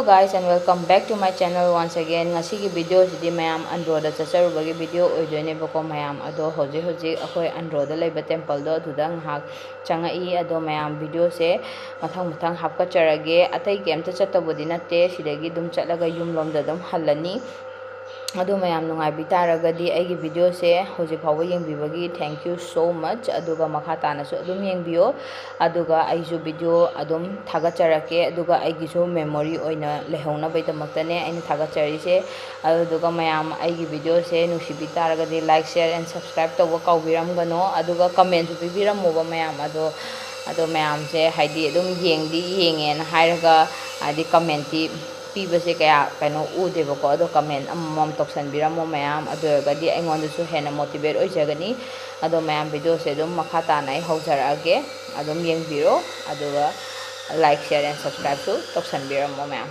guys and welcome back to my channel once again. Ngasigi video sidi mayam Andro da chacharubagi video oidoine bako mayam ado hoji akoi Andro da laiba temple do aduda ngahak changai ado mayam video se mathang hapka charage atai kemta chatabodi natte sidagi dum chatlaga yumlom da dum hallani adu mayam nungai bitaragadi aigi video se hoji phawa yengbibagi thank you so much aduga makha tana su adum yengbiyo aduga aiju video adum thagacharake aduga aigi su memory oina lehona baitamaktane aina thagachari se aduga mayam aigi video se nusi bitaragadi like share and subscribe tawa kawbiram gano aduga comment su bibiram moba mayam ado mayam se haidi adum yengen hairaga adi commenti pibase kaya kaino udebako ado comment amam toksanbiramo mayam adogadi aingondasu hena motivate oijagani ado mayam video se dum makha tanai haujarage adum yengbiro aduga like share and subscribe to toksanbiramo mayam.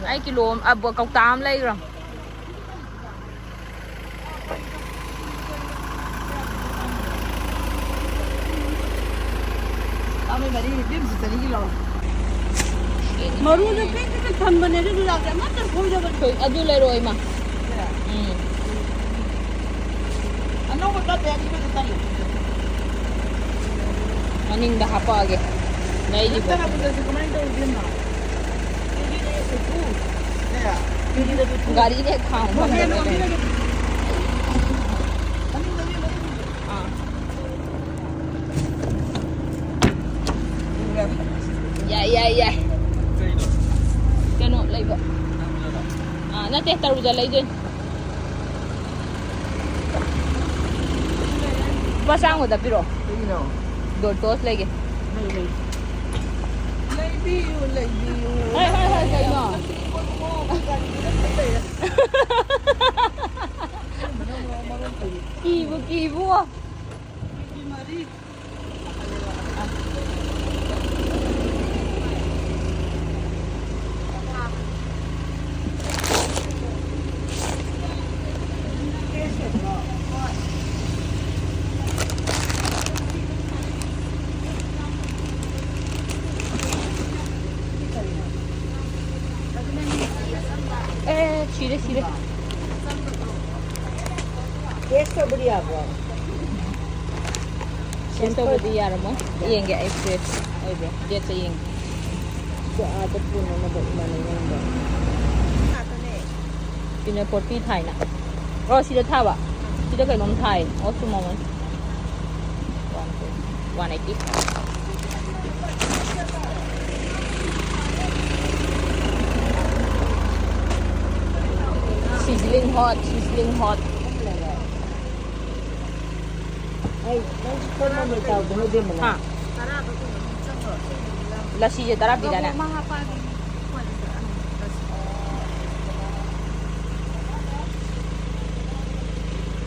Ai kilo abo cọc tám lấy rồi. Ame bari dim se tani kilo. Maru ne ke tham bane ru la ka mat khoi da Thôi adu lấy rồi mà. Ano ko ta te ani ko tani. Maning dah apa lagi? Nai di. Tara ko se kumain do din na. गाड़ी ने खाऊं dạ cái nọ lấy vợ nó tết tàu giờ lấy đi ba sang rồi tập đi rồi đồ tốt lấy kì hơi cái nhỏ kỳ vua Chile. Esto बढ़िया हुआ Esto बढ़िया रमो ये क्या express okay जैसे ये तो आदत पुनो ना बड़ी नहीं Pina porti Thai na oh sida thawa sida kai nom Thai oh sumo mon 180 sizzling hot Hey, kau mau mereka bunuh dia mana? ha lassi je tarap di dana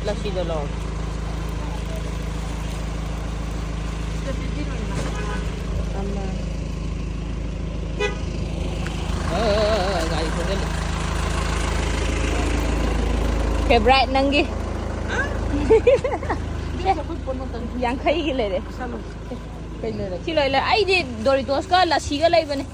lassi de log Ama. Gari thogeli. Favorite nangi. Yang khai gi lere. Si loi la ai de Doritos ka lassi ga lai bane.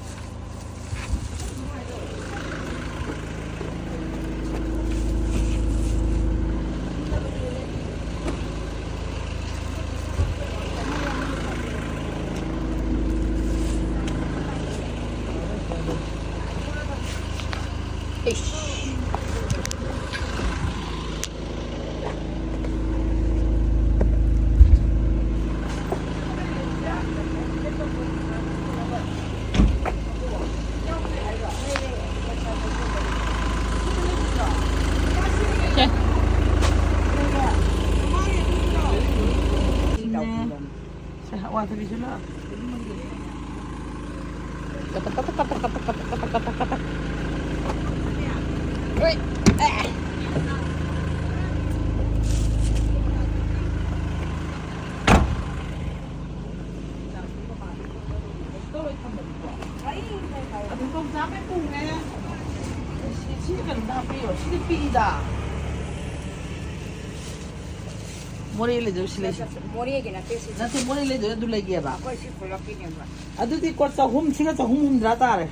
Mori le do sile. Mori ke na pesi. Na te mori le do le ge ba. Ko si ko la kini ba. Adu ti ko sa hum singa sa hum dra ta re.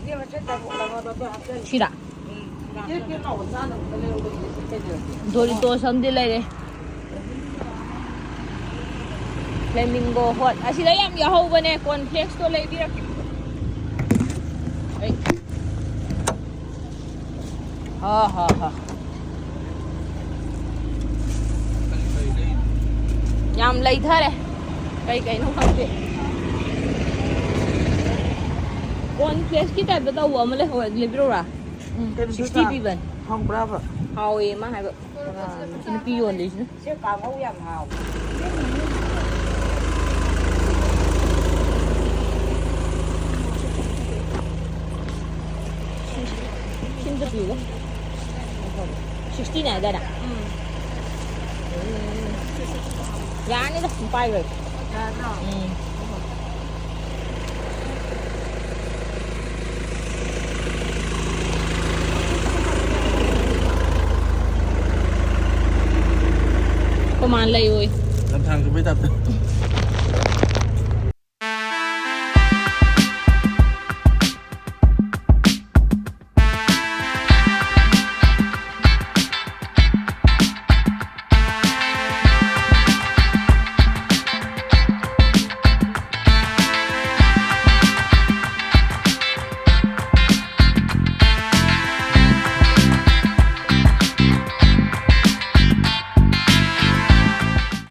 Ide ma cheta ko la do ha ke. Sira. Ke ke na o na na le o le te de. Doritos amdi lere. Flamingo hot. Asida yam yahau bane cornflakes to lay birak. Hey. Ha. Yam lay thare. Kai no khamte. Cornflakes ki type da wa male ho le birora. 60 pi ban. Hong brava. Hawi ma hai ba. Ini pion di sini. Se ka ngau yam hao. Sini pion. 60 này đây nè. Giá này là bay rồi.ประมาณเลยเว้ย ลำทางก็ไม่ตัด